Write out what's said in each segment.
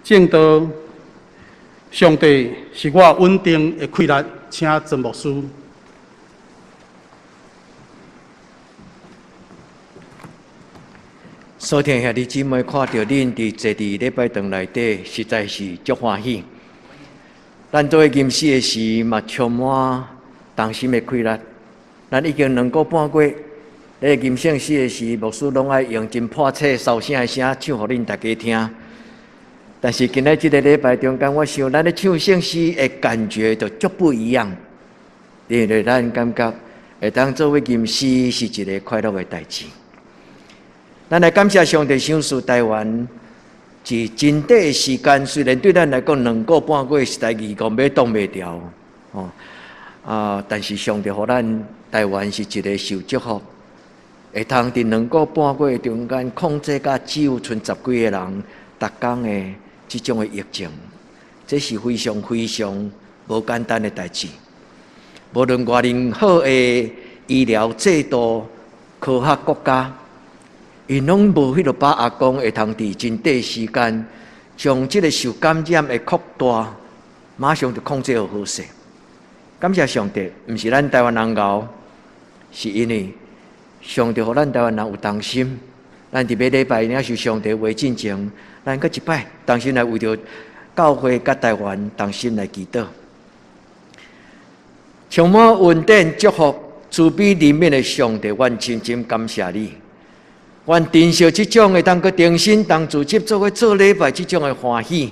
正道，上帝是我稳定的气力，请曾牧师。所听兄弟姊妹看到恁伫坐伫礼拜堂内底，实在是足欢喜。咱作为吟诗的时，嘛充满动心的气力。咱已经2个半月，咧吟圣诗的时，牧师拢爱用真破切、烧声的声唱互恁大家听。但是今仔这个礼拜中间，我想咱咧唱圣诗的感觉就足不一样，因为咱感觉会当作为吟诗是一个快乐的代志。咱来感谢上帝赏赐台湾是真短的时间，虽然对咱来讲2个半月实在义工要挡袂掉，但是上帝互咱台湾是一个受祝福，会通伫2个半月中间控制甲只有剩10几个人，逐工的这种的疫情，这是非常非常无简单的代志。无论外人好的医疗制度、科学国家。因拢无迄落把阿公会通伫真短时间，将即个受感染的扩大，马上就控制好好势。感谢上帝，毋是咱台湾人熬，是因为上帝互咱台湾人有同心。咱伫每礼拜领受上帝话进前，咱搁一摆同心来为着教会甲台湾同心来祈祷，充满恩典祝福慈悲怜悯的上帝，阮真真感谢你。阮珍惜这种会当个定心当组织做个做礼拜这种的欢喜，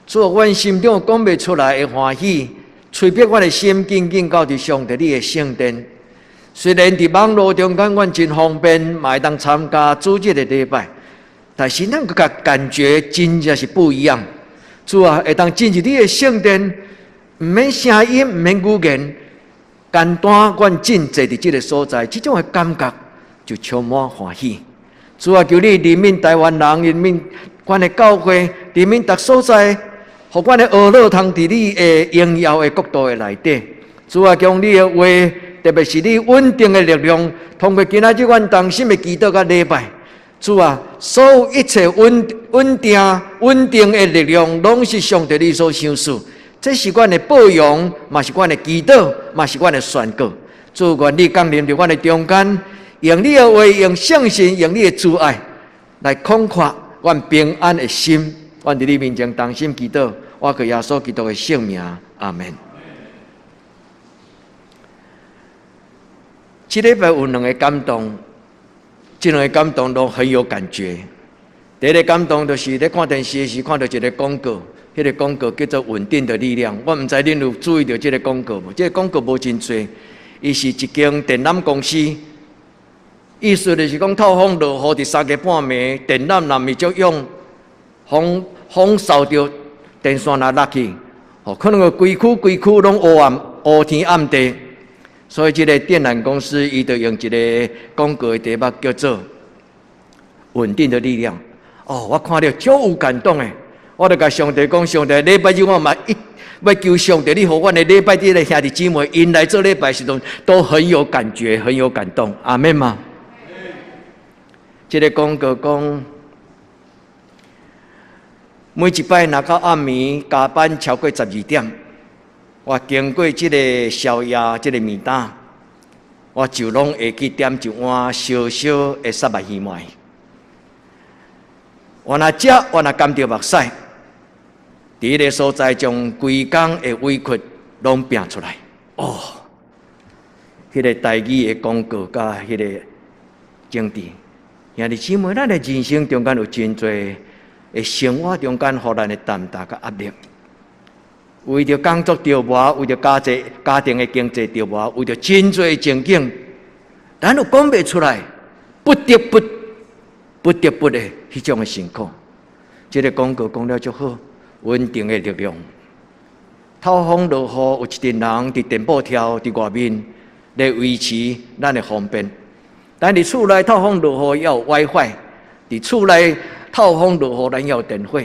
做阮心中讲袂出来的欢喜，催逼阮的心紧紧靠伫上帝你的圣殿。虽然伫网络中间阮真方便，嘛会当参加主日的礼拜，但是咱个感觉真正是不一样。主啊，会当进入你的圣殿，毋免声音，毋免语言，简单阮进坐伫这个所在，这种的感觉就充满欢喜。主啊，求你怜悯台湾人，怜悯阮的教会，怜悯逐所在，互阮的学老通伫你的荣耀的国度的内底。主啊，将你的话，特别是你稳定的力量，通过今仔日阮同心的祈祷甲礼拜。主啊，所有一切稳定的力量，拢是上帝你所赏赐。这是阮的保养，嘛是阮的祈祷，嘛是阮的宣告。主，愿你降临伫阮的中间。用你的话，用圣神，用你的慈爱来空阔阮平安的心。阮伫你面前同心祈祷，我靠耶稣基督的圣名，阿门。这礼拜有2个感动，这2个感动都很有感觉。第一个感动就是咧看电视的时看到一个广告，迄个广告叫做“稳定的力量”。我毋知恁有注意到这个广告无？这个广告无真多，伊是一间电缆公司。意思就是讲，透风落雨伫3个半暝，电缆若咪足用，风扫着电线若落去，可能规区拢乌天暗地。所以，这个电缆公司伊就用一个广告的题目叫做“稳定的力量”。我看了足有感动诶！我就甲上帝讲，上帝礼拜日我嘛要求上帝，你互阮的礼拜日的兄弟姊妹因来做礼拜时阵，都很有感觉，很有感动。阿门嘛。这个广告讲，每一摆若到暗暝加班超过12点，我经过这个宵夜这个面档，我就拢会去点一碗烧烧的沙白鱼糜。我若食，我若甘着目屎，伫迄个所在将规工的委屈拢拼出来。迄个台语的广告甲迄个经典。兄弟姊妹，咱的人生中间有真侪的生活中间，互咱的担当甲压力，为着工作着磨，为着家庭的经济着磨，为着真侪的情景，咱都讲袂出来，不得不的迄种的辛苦。这个广告讲了足好，稳定的力量。透风落雨，有一群人伫电报跳伫外面来维持咱的方便。咱伫厝内透风落雨要有 WiFi， 伫厝内透风落雨咱要有电火。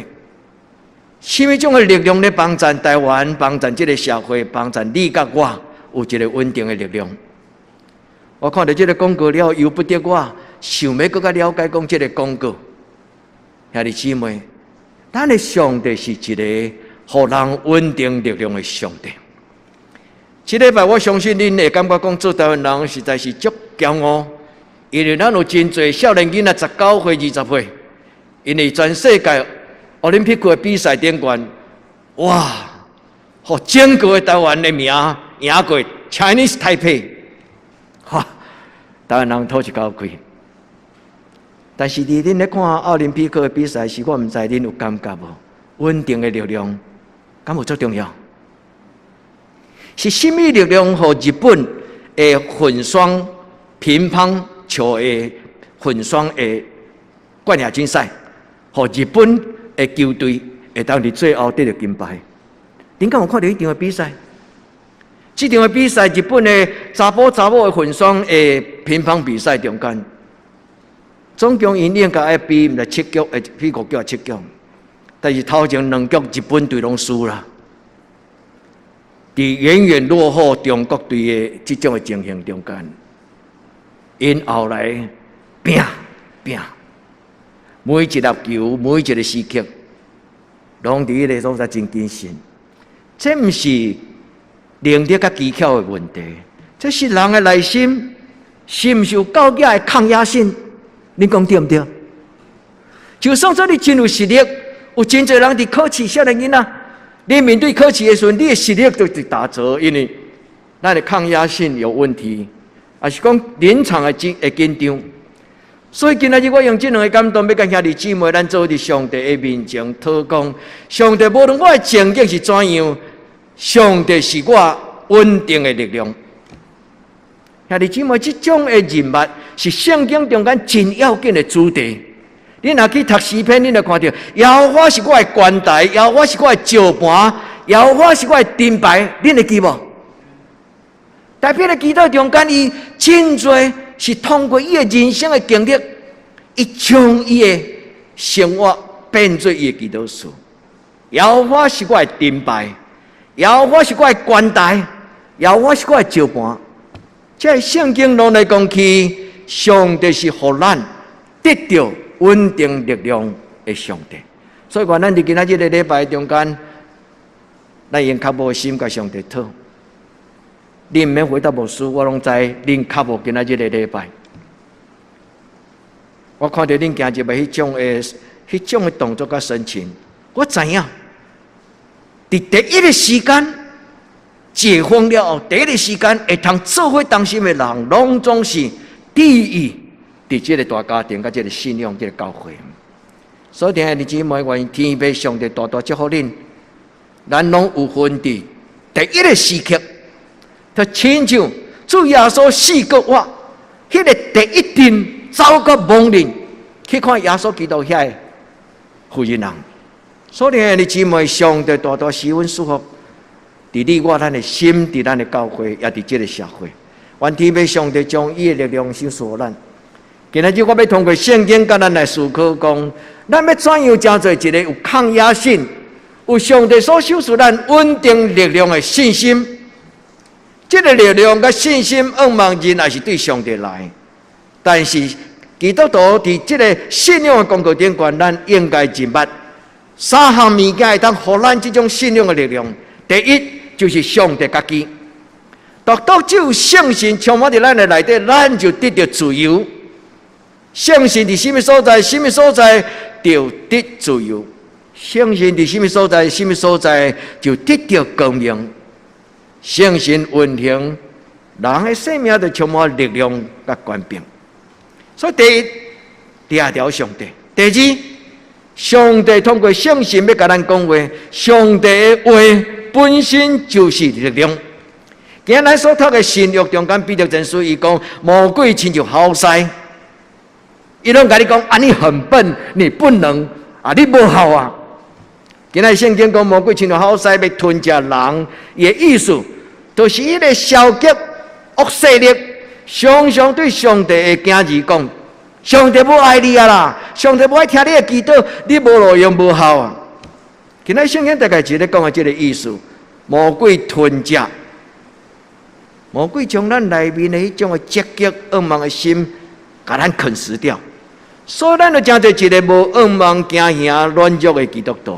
什么种的力量咧帮助台湾、帮助这个社会、帮助你甲我有一个稳定的力量？我看到这个广告了，由不得我想要更加了解讲这个广告。兄弟姊妹，咱的上帝是一个互人稳定力量的上帝。这礼拜我相信恁会感觉讲做台湾人实在是足骄傲，因为咱有真侪少年囡仔19岁、20岁，因为全世界奥林匹克的比赛顶冠，哇，互整个台湾的名赢过 Chinese Taipei， 哈，台湾人吐一口气。但是恁咧看奥林匹克的比赛时，我毋知恁有感觉无？稳定的力量，敢有足重要？是什么力量，互日本的混双乒乓球的混双的冠亚军赛，互日本的球队会当伫最后得到金牌？恁敢有看到迄场的比赛？这场的比赛，日本的查甫的混双的乒乓比赛中间，总共因应该比毋知7局，比5局7局，但是头前2局日本队拢输啦。伫远远落后中国队的这种的情形中间，因后来拼，每一粒球、每一个时刻，拢伫迄个所在真谨慎。这毋是能力甲技巧的问题，这是人的内心是毋是有够野的抗压性？你讲对毋对？就算说你真有实力，有真侪人伫考试少年囡仔。你面对考试的时候，你的实力就是打折，因为咱的抗压性有问题，也是讲临场的紧张。所以今仔日我用这两个感动，要甲兄弟姊妹咱做伫上帝的面前讨讲，上帝无论我的情景是怎样，上帝是我稳定的力量。兄弟姊妹，这种的人物是圣经中间真要紧的主题。你若去读诗篇，你就看到耶和华是我的冠台，耶和华是我的石盘，耶和华是我的盾牌，你会记无？代表的祈祷中间，伊真侪是通过伊的人生的经历，伊将伊的生活变做伊的祈祷书。耶和华是我的盾牌，耶和华是我的冠台，耶和华是我的石盘。这圣经拢来讲去，上帝是互咱得到稳定力量的上帝，所以讲咱伫今仔日个礼拜中间，咱用较无心甲上帝讨。你毋免回答牧师，我拢知恁较无今仔日个礼拜。我看到恁行入来迄种的动作甲神情，我知影，伫第一个时间解放了后，第一个时间会通做伙当心的人，拢总是第一。伫这个大家庭、甲这个信仰、这个教会，所以弟兄姊妹，愿天父上帝大大祝福恁，咱拢有份伫第一个时刻，就亲像主耶稣死过活，迄个第一阵走到亡灵去看耶稣基督遐个妇人人。所以弟兄姊妹，上帝大大施恩祝福伫你我咱的心，伫咱的教会，也伫这个社会。愿天父上帝将伊的力量赏赐咱。今仔日我要通过圣经甲咱来思考，讲咱要怎样成做一个有抗压性、有上帝所赏赐咱稳定力量的信心。这个力量甲信心，仰望人也是对上帝来，但是基督徒伫这个信仰的功课顶端，咱应该明白三项物件会当互咱这种信仰的力量。第一就是上帝家己，独只有圣神充满伫咱的内底，咱就得到自由。圣神伫什么所在？什么所在就得自由。圣神伫什么所在？什么所在就得到光明。圣神运行，人的生命就充满力量甲权柄。所以第二条上帝，第二，上帝通过圣神要甲咱讲话，上帝的话本身就是力量。今日咱所读的新约中间，彼得前书伊讲，魔鬼亲像好塞。伊拢甲你讲，啊，你很笨，你不能啊，你无效啊。今仔圣经讲魔鬼亲像好塞，要吞食人，伊的意思就是迄个消极恶势力，常常对上帝的囝儿讲，上帝无爱你啊啦，上帝无爱听你的祈祷，你无路用无效啊。今仔圣经大概就咧讲的这个意思，魔鬼吞食，魔鬼将咱内面的迄种的积极恶梦的心，甲咱啃食掉。所以咱就真侪一个无恶妄惊吓软弱的基督徒。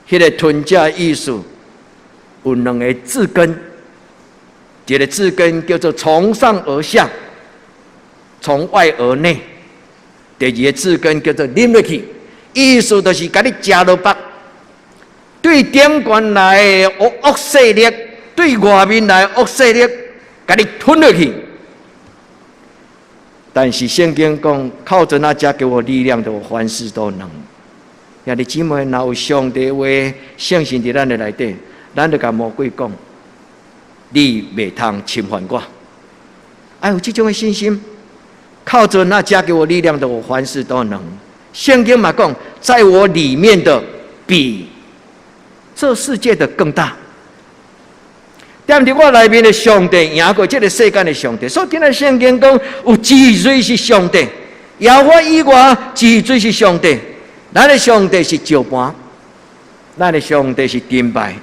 迄个吞者意思有两个字根，一个字根叫做从上而下，从外而内；第二个字根叫做啉落去，意思就是甲你食落腹。对顶悬来的恶势力，对外面来的恶势力，甲你吞落去。但是圣经讲，靠着那加给我力量的，我凡事都能。兄弟姊妹，若有上帝话相信伫咱的内底，咱就甲魔鬼讲：你袂通侵犯我。要有这种的信心，靠着那加给我力量的，我凡事都能。圣经嘛讲，在我里面的比这世界的更大。踮伫我内面的上帝赢过这个世间的上帝，所以今日圣经讲有至水是上帝，耶和华以外至水是上帝。咱的上帝是石盘，咱的上帝是金牌，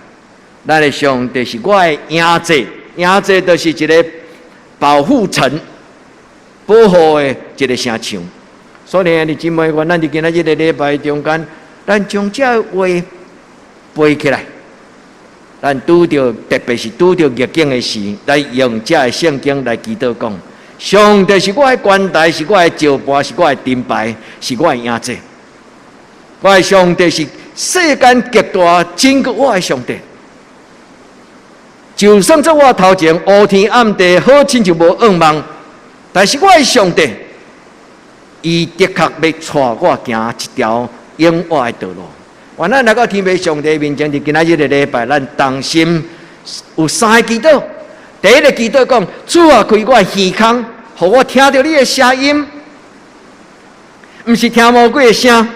咱的上帝是我的影子，影子就是一个保护层、保护的一个城墙。所以兄弟姊妹，咱伫今仔日的礼拜中间，咱将这话背起来。咱拄着，特别是拄着逆境的时，来用这个圣经来祈祷讲：上帝是我的冠带，是我的石盘，是我的金牌，是我的影子。我的上帝是世间极大真个我的上帝。就算在我头前乌天暗地，好亲像无恶梦，但是我的上帝，伊的确要带我行一条永远的道路。原来来到天父上帝面前，伫今仔日的礼拜，咱同心有三个祈祷。第一个祈祷讲：主啊，开我的耳孔，互我听到你的声音，毋是听魔鬼的声。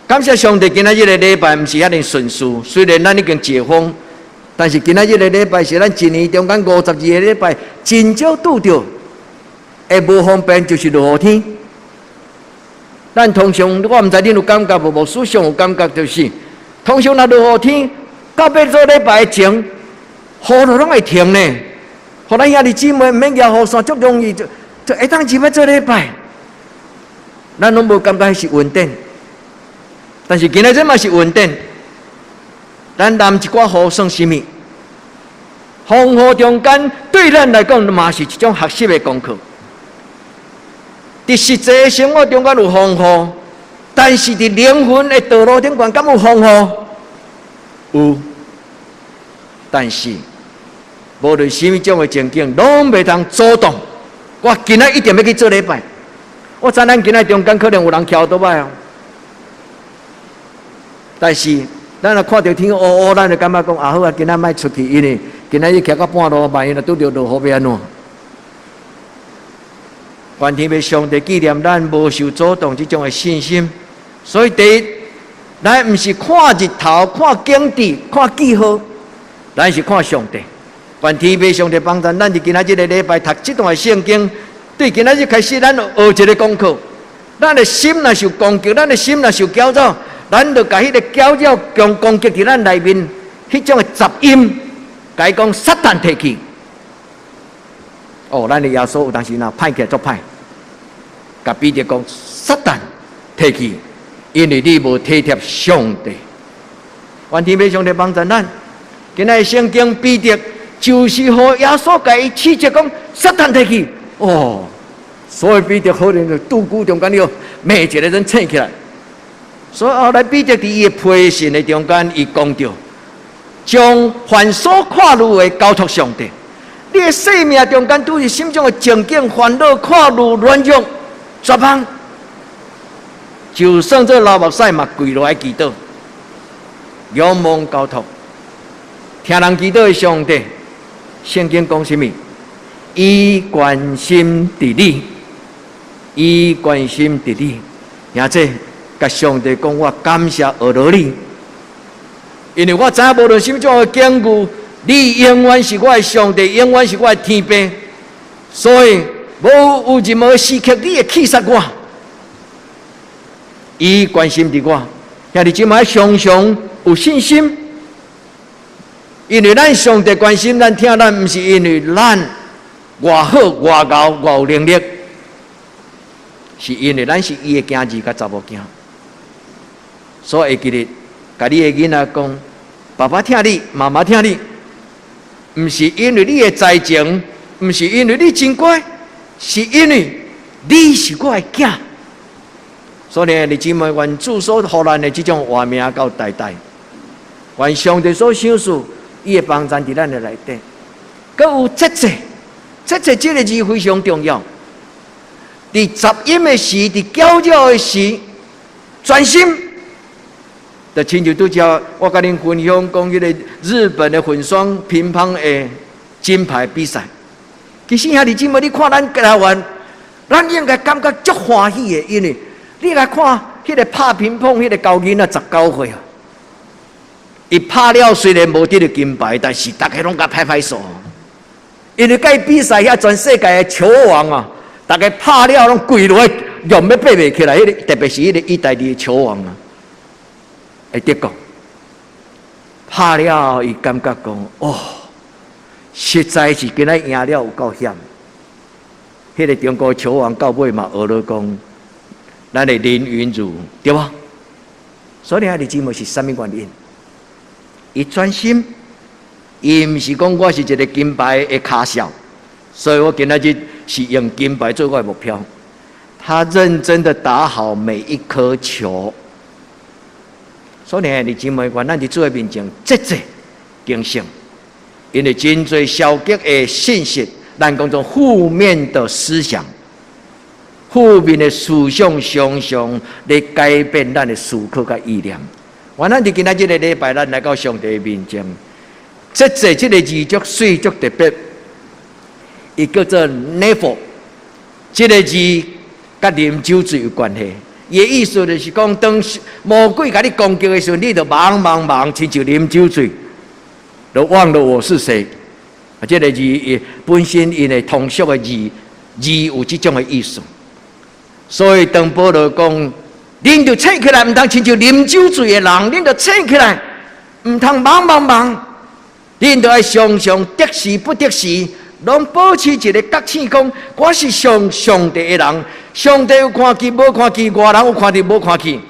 感谢上帝，今仔日的礼拜毋是遐尼顺遂，虽然咱已经解封，但是今仔日的礼拜是咱一年中间52个礼拜，真少拄着会无方便，就是落雨天。咱通常我毋知恁有感觉无？牧师上有感觉就是，通常若落雨天，到要做礼拜前，雨就拢会停呢。互咱兄弟姊妹毋免摇雨伞，足容易就会当入要做礼拜。咱拢无感觉是稳定。但是今仔日嘛是稳定，咱淋一寡雨算什么？风雨中间对咱来讲嘛是一种学习的功课。伫实际的生活中间有风雨，但是伫灵魂的道路顶端敢有风雨？有，但是无论什么种的情景，拢袂通阻挡。我今仔一定要去做礼拜。我知咱今仔中间可能有人翘倒摆哦。但是，咱若看到天乌乌，咱就感觉讲啊好啊，今仔莫出去，因为今仔日徛到半路，万一若拄着落雨要安怎？愿天父上帝纪念咱无受阻挡这种的信心。所以第一，咱毋是看日头、看景致、看记号，咱是看上帝。愿天父上帝帮助咱伫今仔日的礼拜读这段圣经，对今仔日开始，咱学一个功课。咱的心若受攻击，咱的心若受搅扰。咱就把迄个搅扰、攻击伫咱内面，迄种的杂音，甲伊讲撒旦提去。哦，咱的耶稣有当时若歹起来作歹，甲彼得讲撒旦提去，因为你无体贴上帝。愿天父上帝帮助咱。今仔圣经彼得就是互耶稣甲伊斥责讲撒旦提去。哦，所以彼得可能就拄久中间了，骂一个人醒起来。所以后来彼得伫伊的批信的中间，伊讲着，将凡所看入的交托上帝。你的生命中间拄是心中的情境、烦恼、看入、软弱、绝望，就算这老目屎嘛跪落来祈祷，仰望交托，听人祈祷的上帝。圣经讲什么？伊关心伫你，伊关心伫你，也这。甲上帝讲，我感谢俄罗你，因为我知影无论什么种的境遇，你永远是我的上帝，永远是我的天父，所以无有任何时刻你会气杀我。伊关心伫我，兄弟姊妹常常有信心，因为咱上帝关心咱，听咱，毋是因为咱外好、外高、外有能力，是因为咱是伊的囝儿甲查某囝，所以会记得，甲你的囡仔讲，爸爸疼你，妈妈疼你，毋是因为你的才情，毋是因为你真乖，是因为你是我的囝。所以你姊妹，愿主所予咱的这种话命到代代，愿上帝所赏赐，伊会帮咱伫咱的内底。阁有节制，节制这个字非常重要。伫杂音的时，伫搅扰的时，专心。就亲像拄则我甲恁分享讲，迄个日本的混双乒乓的金牌比赛。其实兄弟姊妹，你看咱台湾，咱应该感觉足欢喜的，因为你来看迄个拍乒乓迄个高囡仔19岁啊，伊拍了虽然无得到金牌，但是大家拢甲拍拍手，因为甲伊比赛遐全世界的球王啊，大家拍了拢跪落去，用要爬袂起来。迄个特别是迄个意大利的球王啊，会得讲拍了，伊感觉讲哦，实在是今仔赢了有够险。迄个中国球王到尾嘛学了讲。咱的林昀儒对吧？所以兄弟姊妹是什么原因？伊专心，伊毋是讲我是一个金牌的卡小，所以我今仔日是用金牌做我的目标。他认真的打好每一颗球。所以兄弟姊妹，愿咱伫主的面前节制谨慎，因为真侪消极的信息，咱讲做负面的思想。负面的思想常常来改变咱的思考甲意念。咱伫今仔日个礼拜，咱来到上帝面前，节制这个字足水足特别，伊叫做 never。这个字甲啉酒醉有关系。伊的意思就是讲，当魔鬼甲你攻击的时候，你就忙，亲像啉酒醉，就忘了我是谁。这个字本身因为通俗的字有这种的意思。所以，当保罗讲，恁就醒起来，唔通亲像啉酒醉的人，恁就醒起来，唔通忙，恁就要常常得时不得时，拢保持一个觉醒，讲我是上帝的人，上帝有看见无看见，外人有看见无看见，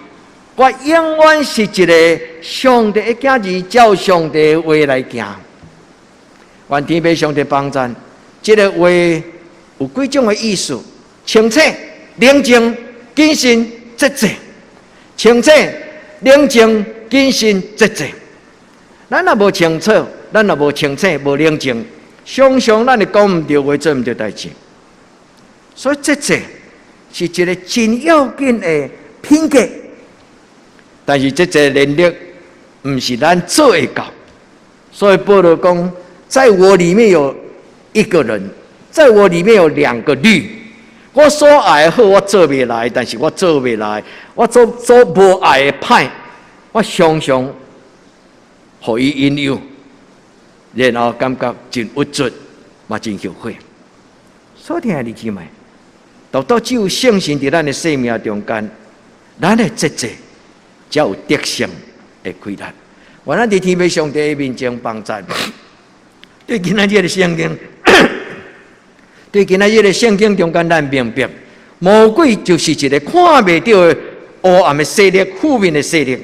我永远是一个上帝的囝儿，照上帝的话来行。愿天父上帝帮咱，这个话有几种的意思，清楚。冷静、谨慎、节制，清楚、冷静、谨慎、节制。咱若无清楚，咱若无清楚、无冷静，常常咱会讲唔对话，做唔对代志。所以节制是一个真要紧的品格，但是节制能力唔是咱做会到。所以保罗讲，在我里面有一个人，在我里面有2个律。我所爱的好，我做袂来，但是我做袂来，我做无爱的歹，我常常互伊引诱，然后感觉真郁卒，嘛真后悔。所以兄弟姊妹，到只有圣神伫咱的生命中间，咱的节制才有得胜的开展。我咱伫天父上帝的面前帮助，对今仔日的圣经。对今仔日的圣经中间，咱明白，魔鬼就是一个看袂到的黑暗的势力、负面的势力。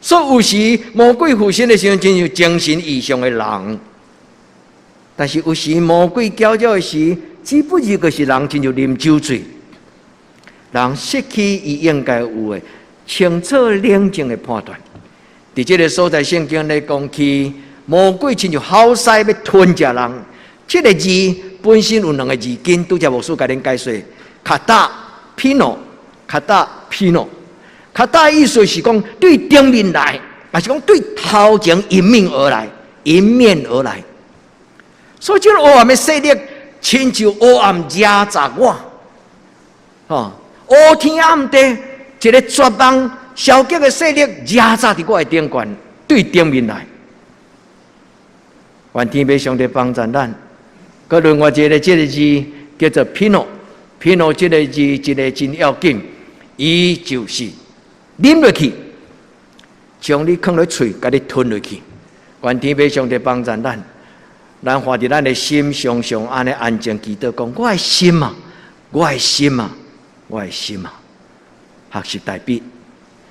所以有时魔鬼附身的时候，真像精神异常的人；但是有时魔鬼搅扰的时，只不过就是人真像啉酒醉，人失去伊应该有的清楚冷静的判断。伫这个所在，圣经来讲起，魔鬼亲像好狮要吞食人。这个字本身有2个字根，拄则牧师甲恁解说，卡达皮诺，卡达皮诺，卡达意思是讲对正面来，也是讲对头前迎面而来，迎面而来。所以这个黑暗的势力，亲像黑暗压榨我，黑天暗地一个绝望消极的势力压榨伫我的顶悬，对正面来。愿天父上帝帮助咱。个另外一个这个字叫做 Pino 这个字一个真要紧，伊就是啉落去，将你放落嘴，甲你吞落去。愿天父上帝帮助咱，咱花伫咱的心常常安尼安静祈祷，讲我的心啊，我的心啊，我的心啊，学习大笔，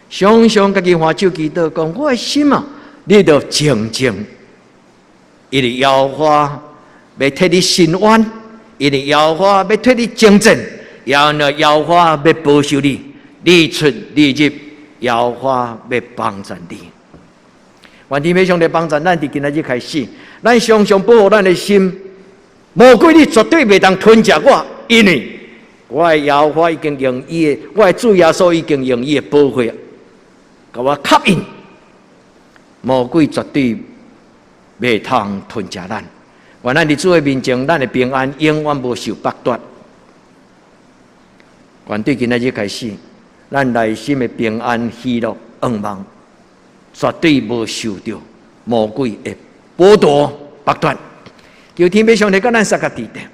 常常家己换手祈祷讲，我的心啊，你着静静，因为耶和华要替你伸冤，因为耶和华要替你争战，然后呢，耶和华要保守你，你出你入，耶和华要帮助你。愿天父上帝帮助咱，伫今仔日开始，咱常常保护咱的心。魔鬼你绝对袂当吞食我，因为我的耶和华已经用伊的，我的主耶稣已经用伊的保护，甲我吸引。魔鬼绝对袂通吞食咱。愿咱伫主的面前，咱的平安永远无受剥夺。愿对今仔日开始，咱内心的平安、喜乐、愿望，绝对无受到魔鬼的剥夺、剥夺。求天父上帝甲咱三个地点。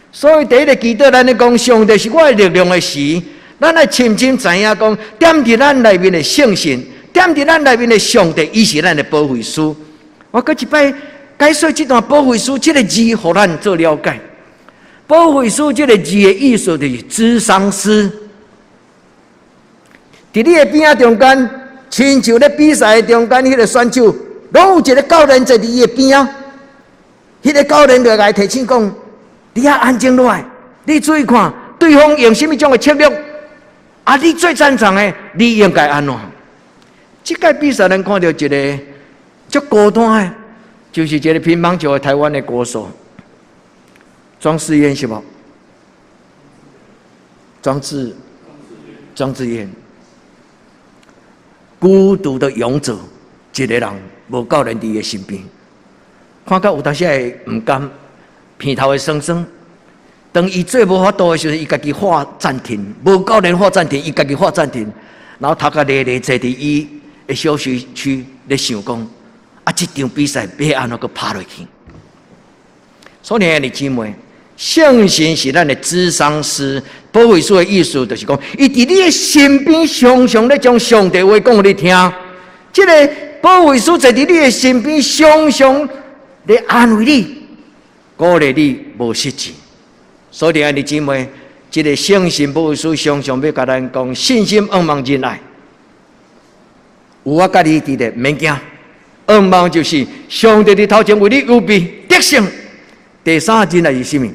所以第一个祈祷，咱咧讲上帝是我的力量的时，咱来深深知影讲，点伫咱内面的圣神，点伫咱内面的上帝，伊是咱的保惠师。我搁一摆解说这段保惠师这个字，互咱做了解。保惠师这个字的意思就是咨商师。伫你的边仔中间，亲像咧比赛的中间，迄个选手，拢有一个教练坐伫伊的边仔。迄个教练就来提醒讲：“你要安静落来，你注意看对方用什么种的策略，啊，你最擅长的，你应该安怎？”这届比赛，咱看到一个足孤单的，就是一个乒乓球的台湾的国手庄智渊是无？庄智渊，孤独的勇者，一个人无教练伫伊身边。看到有当时会唔甘，鼻头会酸酸。当伊最无法度的时候，伊家己画暂停，无教练画暂停，伊家己画暂停，然后头壳咧咧坐伫伊的休息区咧想讲，啊，这场比赛要安怎个拍落去？所以你姊妹，圣神是咱的咨商师，保惠师的意思就是讲，伊伫你的身边，常常咧将上帝话讲互你听。这个保惠师坐伫你的身边，常常咧安慰你、鼓励你，无失志。所以你姊妹，这个圣神保惠师常常要甲咱讲信心、愿望、仁爱。有我甲你伫咧，免惊。愿望就是上帝伫头前为你预备得胜。第三仁爱是什么？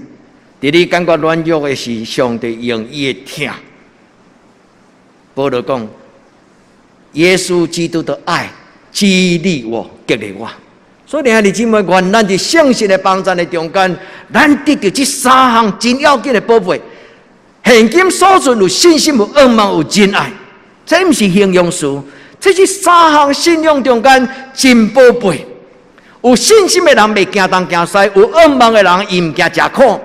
伫你感觉软弱的时，上帝用伊的疼。保罗讲，耶稣基督的爱激励我、激励我。所以，你姊妹，愿咱伫圣神的帮助的中间，咱得到这三项真要紧的宝贝。现今所存有信心、有愿望、有仁爱，这不是形容词，这是三项信仰中间真宝贝。有信心的人袂惊东惊西，有愿望的人伊唔惊吃苦，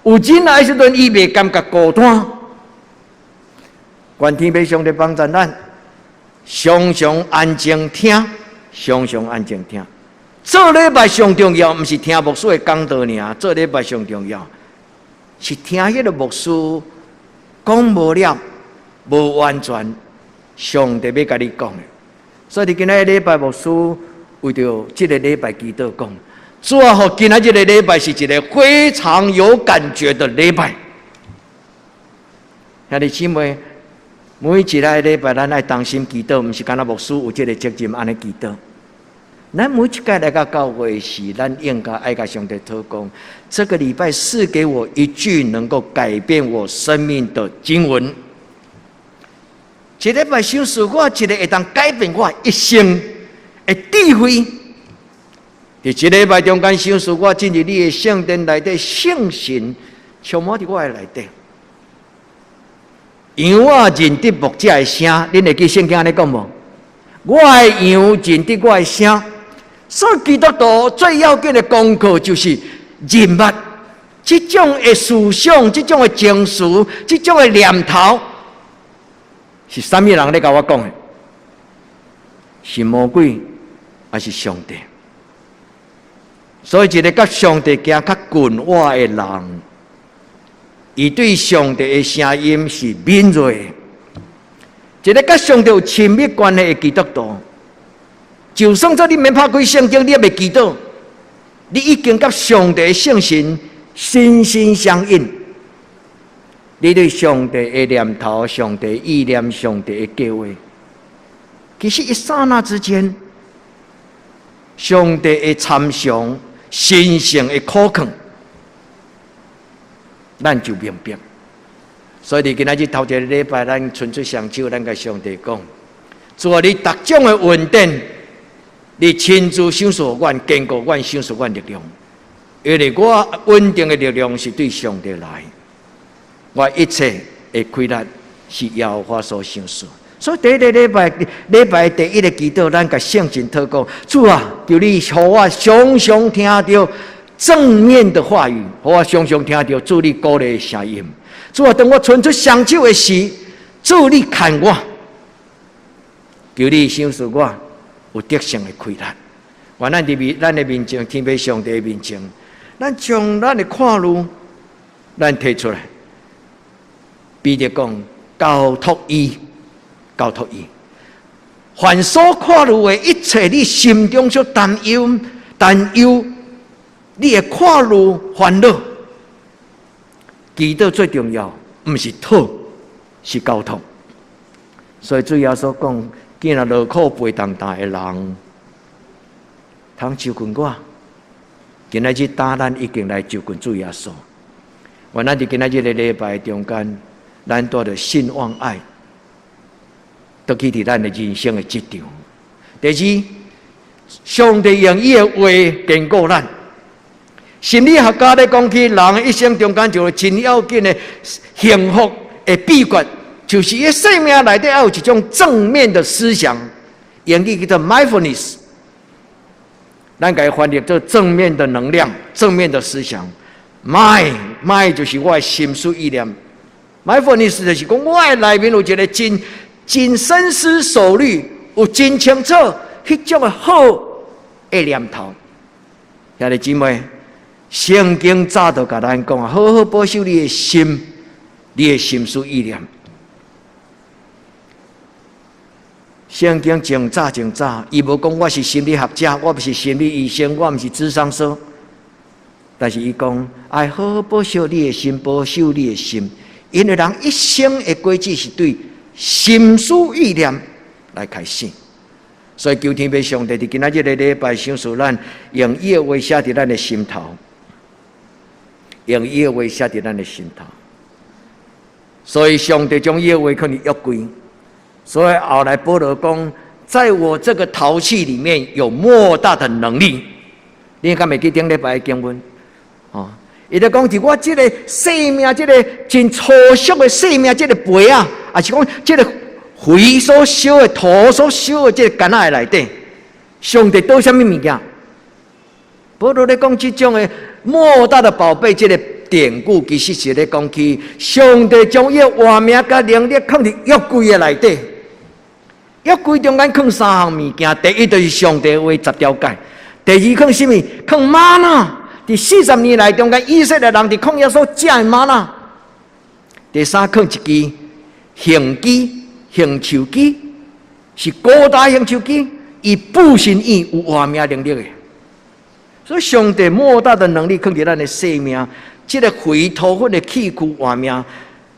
有仁爱的时阵伊袂感觉孤单。愿天父上帝帮助咱，常常安静听，常常安静听。做礼拜上重要，不是听牧师的讲道尔。做礼拜上重要，是听迄个牧师讲无了，无完全，上帝要甲你讲的。所以今仔礼拜牧师为着这个礼拜祈祷讲，主啊，互今仔日的礼拜是一个非常有感觉的礼拜。兄弟姊妹，每一个礼拜咱爱当心祈祷，不是干那牧师有这个责任安尼祈祷。咱每一届来到教会时，咱应该爱甲上帝祷告。这个礼拜赐给我一句能够改变我生命的经文。一礼拜想赐我一个会当改变我一生的智慧。伫一礼拜中间想赐我进入你的圣殿内底，圣神充满伫我的内底。羊啊，认得牧者的声，恁会记圣经安尼讲无？我的羊认得我的声。所以基督徒最要紧的功课就是认捌这种的思想、这种的情绪、这种的念头，是什么人咧甲我讲的？是魔鬼还是上帝？所以一个甲上帝行较近我的人，伊对上帝的声音是敏锐的。一个甲上帝有亲密关系的基督徒，就算说你免拍开圣经，你也袂祈祷，你已经甲上帝的圣神心心相印。你对上帝的念头、上帝的意念、上帝的计划，其实一刹那之间，上帝的参详、神圣的可靠，咱就明白。所以，今仔日头一个礼拜，咱纯粹双手，咱甲上帝讲：主啊，你各种的恩典，你亲自享受阮、坚固阮、享受阮力量。因为我稳定的力量是对上帝来，我一切的亏难是耶和华所享受。所以第一个礼拜第一个祈祷，咱甲圣经祷告：主啊，求你让我常常听到正面的话语，让我常常听到主你鼓励的声音。主啊，当我伸出双手的时，主你看我，求你享受我有得胜的亏难。愿咱的面前，天父上帝的面前。咱将咱的看路，咱提出来。彼得讲：交托伊，交托伊。凡所看路的一切，你心中所担忧，你的看路烦恼。祈祷最重要，不是讨，是交托。所以主耶稣讲：既然劳苦背重担的人，通就近我。今仔日答咱已经来就近主耶稣，我咱伫今仔日的礼拜中间，咱带着信望爱，都去伫咱的人生的职场。第二，上帝用伊的话坚固咱。心理学家咧讲起，人一生中间就真要紧的幸福的秘诀，就是伊生命内底要有一种正面的思想，英语叫做 mindfulness。咱给它翻译做正面的能量、正面的思想。mind 就是我的心思意念。mindfulness 就是讲我的内面有一个真深思熟虑、有真清楚迄种的好的念头。兄弟姊妹，圣经早就甲咱讲啊，好好保守你的心、你的心思意念。圣经真早，伊无讲我是心理学家，我不是心理医生，我不是智商师。但是伊讲，爱好好保守你的心，保守你的心，因为人一生的轨迹是对心思意念来开始。所以求天父上帝伫今仔日的礼拜，享受咱用伊的话写伫咱的心头，用伊的话写伫咱的心头。所以上帝将伊的话可能约柜。所以后来保罗讲，在我这个陶器里面有莫大的能力。你敢袂记顶礼拜的经文？伊就讲，伫我这个生命，这个真粗俗的生命，这个杯啊，也是讲这个灰所烧的、土所烧的这个干仔的内底，上帝倒什么物件？保罗咧讲这种的莫大的宝贝，这个典故其实是咧讲起上帝将伊活命甲能力放伫约柜的内底。约柜中间放三项物件，第一就是上帝话10条诫，第二放什么？放玛纳。伫40年来中间，以色列人伫旷野所食的玛纳。第三放一支形机、形球机，是高大形球机，伊不信伊有活命能力的。所以上帝莫大的能力放伫咱的生命，这个回头或者气躯活命。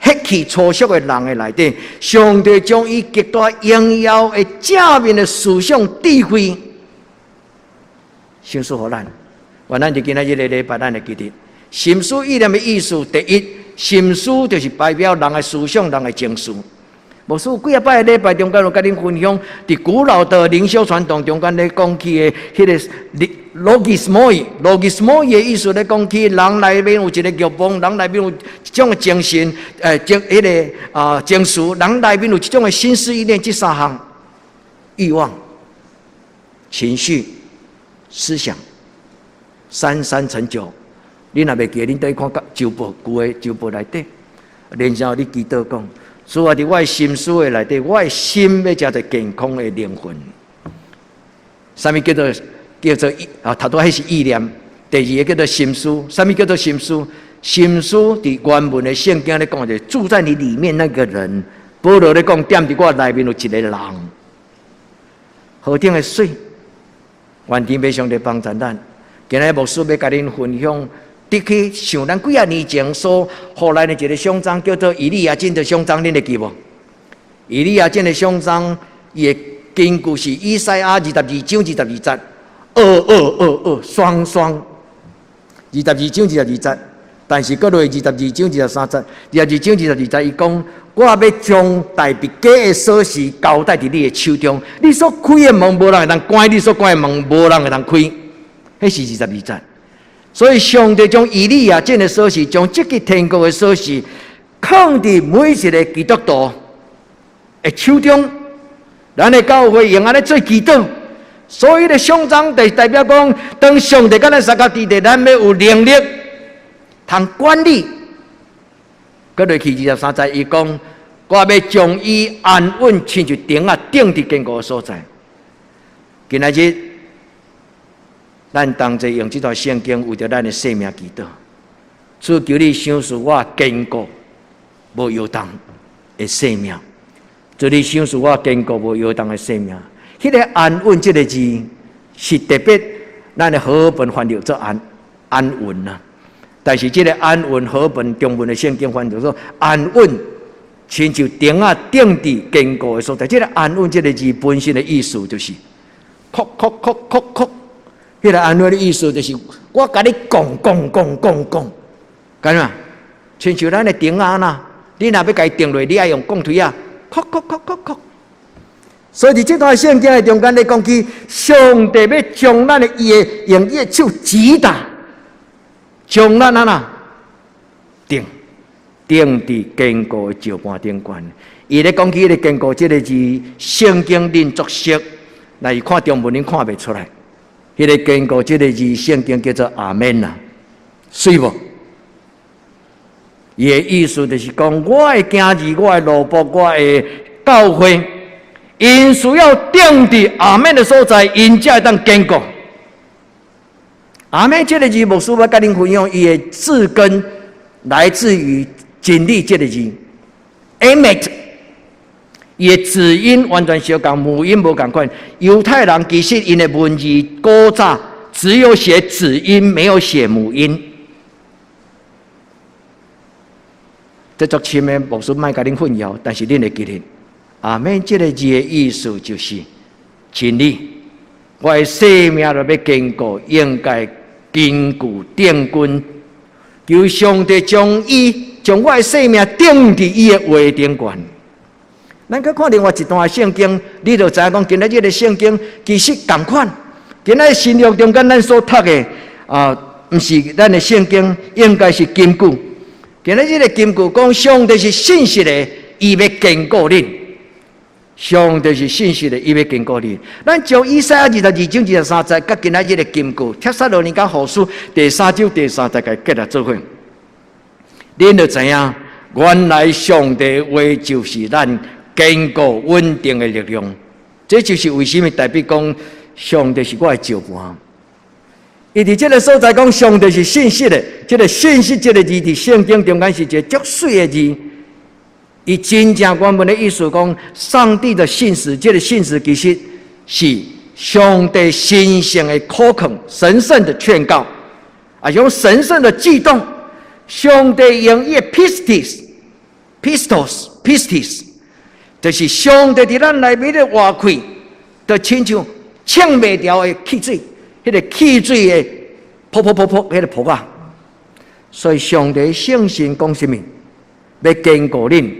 黑气粗俗的人的内底，上帝将伊极大荣耀的正面的思想智慧，享受互咱。愿咱就今仔日的礼拜，咱来记得心思意念的意思。第一，心思就是代表人的思想、人的情绪。无数几啊摆的礼拜中间，我甲恁分享，伫古老的灵修传统中间咧讲起的迄个logismoi 的意思咧讲起，人内面有一个欲望，人内面有一种的精神，情绪，人内面有一种的心思意念，这三项欲望、情绪、思想，三成就。你若袂记，恁倒去看旧报旧的旧报内底，然后你祈祷讲。主啊，伫我的心思的内底，我的心要食着健康的灵魂。什么叫做头拄迄是意念，第二个叫做心思。什么叫做心思？心思伫原文的圣经咧讲者，住在你里面那个人。保罗咧讲，踮伫我内面有一个人，好听的水。愿天父上帝帮助咱。今日牧师要甲恁分享得去想咱几啊年前所互咱的一个象征，叫做以利亚敬的象征，恁会记无？以利亚敬的象征，伊的根据是以赛亚22章22节，2222双双，22章22节。但是搁落22章23节，22章22节，伊讲：我要将大别家的锁匙交代伫你的手中，你所开的门无人会当关，你所关的门无人会当开。迄是22节。所以上帝将以利亚敬的锁匙，将这个天国的锁匙，放伫每一个基督徒的手中。咱的教会用安尼做祈祷，所以的象征就代表讲，当上帝甲咱三角地带，咱要有能力。通管理，搁落去23节，伊讲：我要将伊安稳亲像钉啊钉伫坚固的所在。今仔日，咱同齐用这段圣经为着咱的生命祈祷，主求你赏赐我坚固无摇动的生命，主你赏赐我坚固无摇动的生命。迄个安稳这个字是特别，咱的和本翻译做安稳啊。但是这个安稳和本中文的圣经翻译说安稳，亲像钉啊钉伫坚固的所在。这个安稳这个字本身的意思就是，哭，迄个安稳的意思就是我甲你讲，干嘛？亲像咱的钉啊呐，你若要甲伊钉落，你爱用钢推啊，哭。所以伫这段圣经的中间咧讲起，上帝要将咱的用伊的手击打。将咱钉伫坚固的石盘顶悬。伊咧讲起迄个坚固这个字，圣经恁作识，那伊看中文恁看袂出来。迄个坚固这个字，圣经叫做阿门呐，水无？伊的意思就是讲，我的行字，我的路步，我的教会，因需要钉伫阿门的所在，因才会当坚固。阿门这个字，牧师要甲恁分享，伊的字根来自于真理这个字 ，amet， 伊的字音完全相同，母音无共款。犹太人其实因的文字古早只有写子音，没有写母音。这足深的牧师莫甲恁混淆，但是恁会记得，阿门这个字的意思就是真理。我的生命都要坚固，应该坚固定根，求上帝将我的生命定伫伊的话顶悬。咱去看另外一段圣经，你就知影讲，今仔日的圣经其实同款。今仔日新约中间咱所读的不是咱的圣经，应该是金句。今仔日的金句讲，上帝是信实的，伊要坚固恁。上帝是信实的，伊要坚固你。咱将以赛亚22章23节，甲今仔日的金句，帖撒罗尼迦后书第3章第3节，甲结合做伙。恁就知影，原来上帝话就是咱坚固稳定的力量。这就是为什么代表讲，上帝是我的石盘。伊伫这个所在讲，上帝是信实的。这个信实这个字，伫圣经中间是一个足水的字。伊真正原本的意思讲，上帝的信实，这个信实其实是上帝神圣的口恳、神圣的劝告，用神圣的悸动。上帝用伊的 pistis， 就是上帝伫咱内面的活开，就亲像呛袂掉的汽水，迄个汽水的噗，迄个泡啊。所以上帝圣神讲什么？要坚固恁。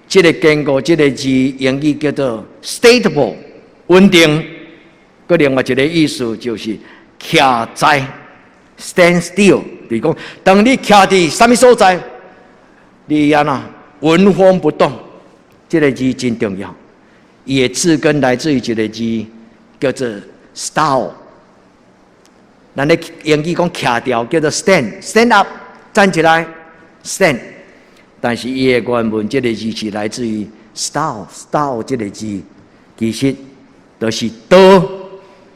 这个坚固这个字，英语叫做 stable， 稳定。佮另外一个意思就是徛在 stand still， 就是讲，当你徛伫什么所在，你安那纹风不动。这个字真重要，伊的字根来自于一个字叫做 style。咱咧英语讲徛掉叫做 stand up， 站起来 stand。但是伊的原文这个字是来自于 style 这个字，其实就是道、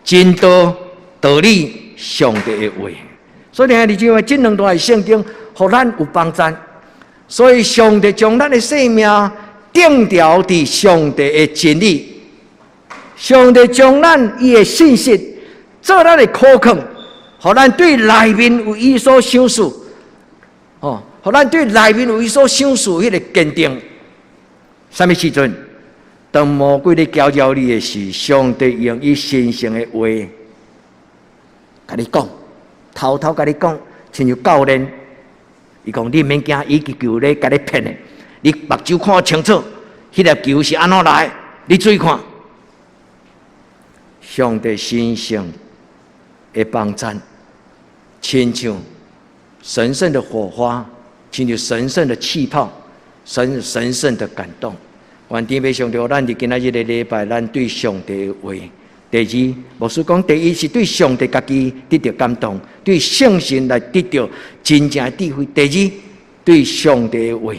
真道、道理、上帝的话。所以兄弟姐妹，这两段圣经，互咱有帮助。所以上帝将咱的生命定调伫上帝的真理，上帝将咱伊的信息做咱的口恳，互咱对内面有伊所赏赐。互咱对内面有伊所想事迄个坚定。什么时阵？当魔鬼咧搅扰你的时，上帝用伊神圣的话，甲你讲，偷偷甲你讲，亲像教练，伊讲你免惊，伊个球咧甲你骗的，你目睭看清楚，迄粒球是安怎来的，你注意看。上帝神圣的帮助，亲像神圣的火花，亲像神圣的气泡，神圣的感动。愿天父上帝，咱伫今仔日的礼拜，咱对上帝的话。第二，牧师讲，第一是对上帝家己得到感动，对圣神来得到真正的智慧。第二，对上帝的话。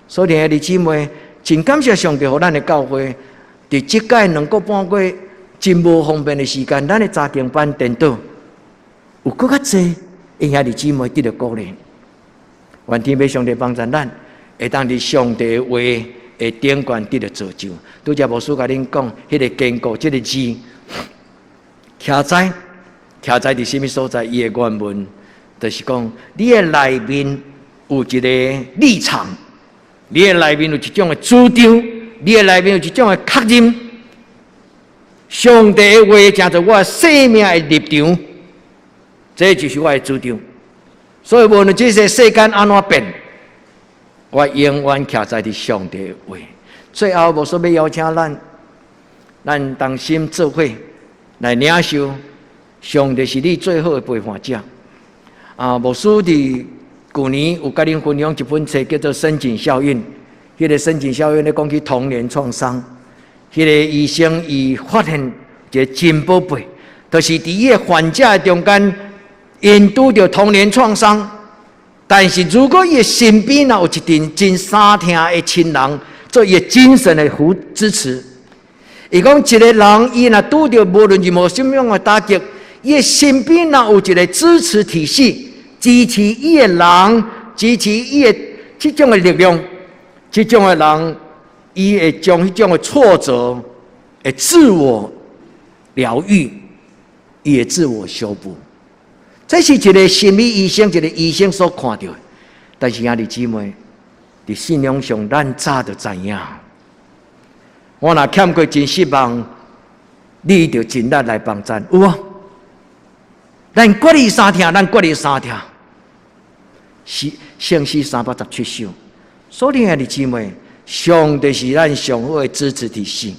所以，弟兄姊妹，真感谢上帝，互咱的教会伫即届2个半月真无方便的时间，咱的家庭班颠倒，有更较济因兄弟姊妹得到鼓励。愿天父上帝帮助咱，会当伫上帝的话的顶端得到造就。拄则牧师甲恁讲，迄个坚固，即个字，徛在伫什么所在？伊的原文就是讲，你的内面有一个立场，你的内面有一种的主张，你的内面有一种的确认。上帝的话成做我生命的立场，这就是我的主张。所以无论这些世间安怎变，我永远徛在伫上帝的话。最后，无说要邀请咱同心做伙来领受上帝是你最好的陪伴者。牧师伫去年有甲恁分享一本册，叫做《深井效应》。迄个深井效应咧讲起童年创伤。迄个医生伊发现一个真宝贝，就是伫伊个患者中间，因拄着童年创伤。但是如果伊身边有一群真三听的亲人，做伊精神的支持，伊讲一个人伊若拄着无论任何什么样的打击，伊身边有一个支持体系，支持伊的人，支持伊的这种的力量，这种的人，伊会将迄种的挫折，会自我疗愈，伊会自我修补。这是一个心理医生，一个医生所看到的。但是兄弟姊妹，伫信仰上，咱早就知影。我若欠过真失望，你就尽力来帮咱，有啊？咱决意三听，咱决意三听。圣诗317首。所以兄弟姊妹，上帝是咱上好的支持体系，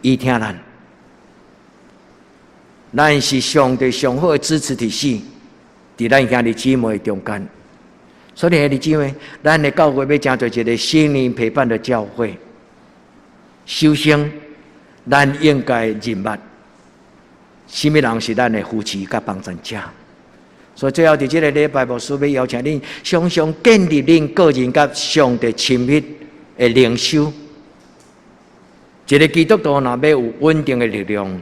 伊听咱。咱是上帝上好的支持体系，伫咱兄弟姊妹中间。所以兄弟姊妹，咱的教会要成做一个心灵陪伴的教会。首先，咱应该认捌什么人是咱的扶持甲帮助者。所以最后伫这个礼拜，牧师要邀请恁常常建立恁个人甲上帝亲密的灵修。一个基督徒若要有稳定的力量，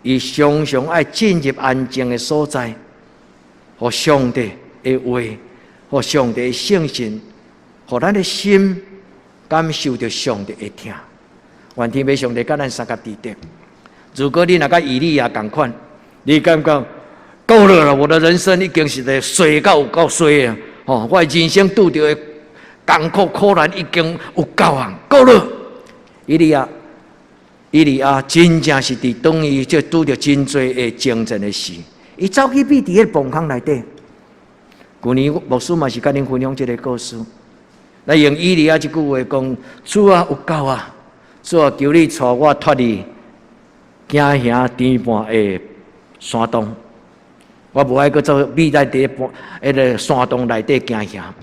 伊常常爱进入安静的所在，互上帝的话，互上帝的圣神，互咱的心感受到上帝的听。愿天父上帝甲咱三甲地点。如果你若甲以利亚同款，你感觉够了，我的人生已经是在衰到有够衰啊！我的人生拄到的艰苦苦难已经有够啊，够了。以利亚真正是伫当伊就拄着真多的精神的事，伊走去避伫迄个崩坑内底。去年牧师嘛是甲恁分享这个故事，来用以利亚这句话讲：主啊，有够啊！主啊，求你带我脱离惊吓颠簸的山洞，我无爱搁做秘在伫迄个山洞内底惊吓。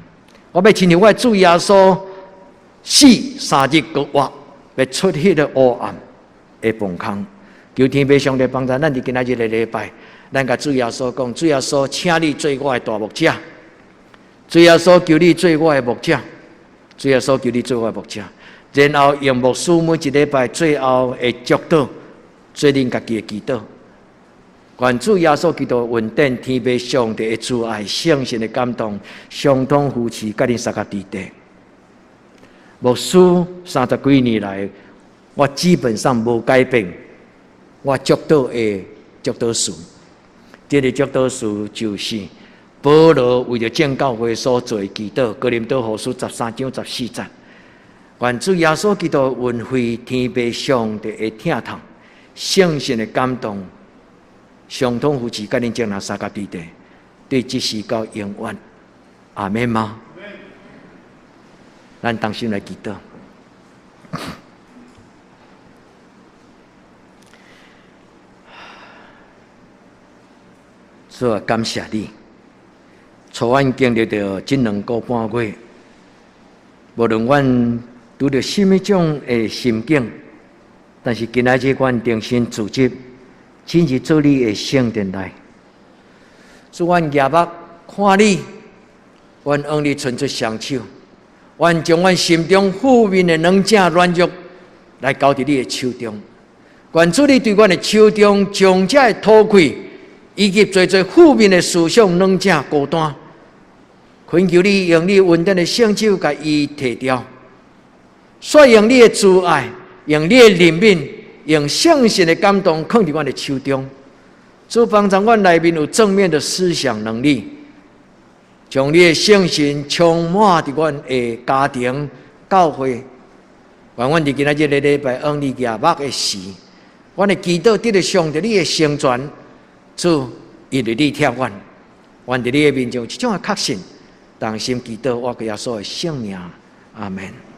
我要亲像我主耶稣死3日搁活，要出迄个黑暗的崩坑。求天父上帝帮助咱伫今仔日的礼拜，咱甲主耶稣讲：主耶稣，请你做我的大牧者。主耶稣，求你做我的牧者。主耶稣，求你做我的牧者。然后用牧师每一礼拜最后的祝祷，做恁家己的祈祷。愿主耶稣基督稳定天父上帝的慈爱、圣神的感动，相通扶持甲恁三甲地地。牧师30几年来，我基本上无改变我祝祷的祝祷词。这个祝祷词就是：保罗为着建教会所做的祈祷，哥林多后书13章14节。愿主耶稣基督运费天父上帝的疼痛、圣神的感动，相通扶持，甲恁将来三甲地地，对即时到永远。阿门吗？咱同心来祈祷。主啊，感谢你，带阮经历着这2个半月，无论阮拄着什么种的心境，但是今仔日阮定心自执，亲自做你的圣殿来。主，阮夜目看你，阮往你伸出双手，阮将阮心中负面的软正软弱来交伫你的手中。愿主你对阮的手中将这的土气，以及最最负面的思想软正孤单，恳求你用你稳定的圣手甲伊摕掉。所以用你的慈爱，用你的怜悯，用圣神的感动放伫阮的手中，主帮助阮内面有正面的思想能力，将你的圣神充满伫阮的家庭、教会。愿阮伫今仔日的礼拜往你夜目的时，阮的祈祷得到上帝你的成全，主因为你疼阮，阮伫你的面前有这种的确信，同心祈祷，我耶稣的圣名，阿门。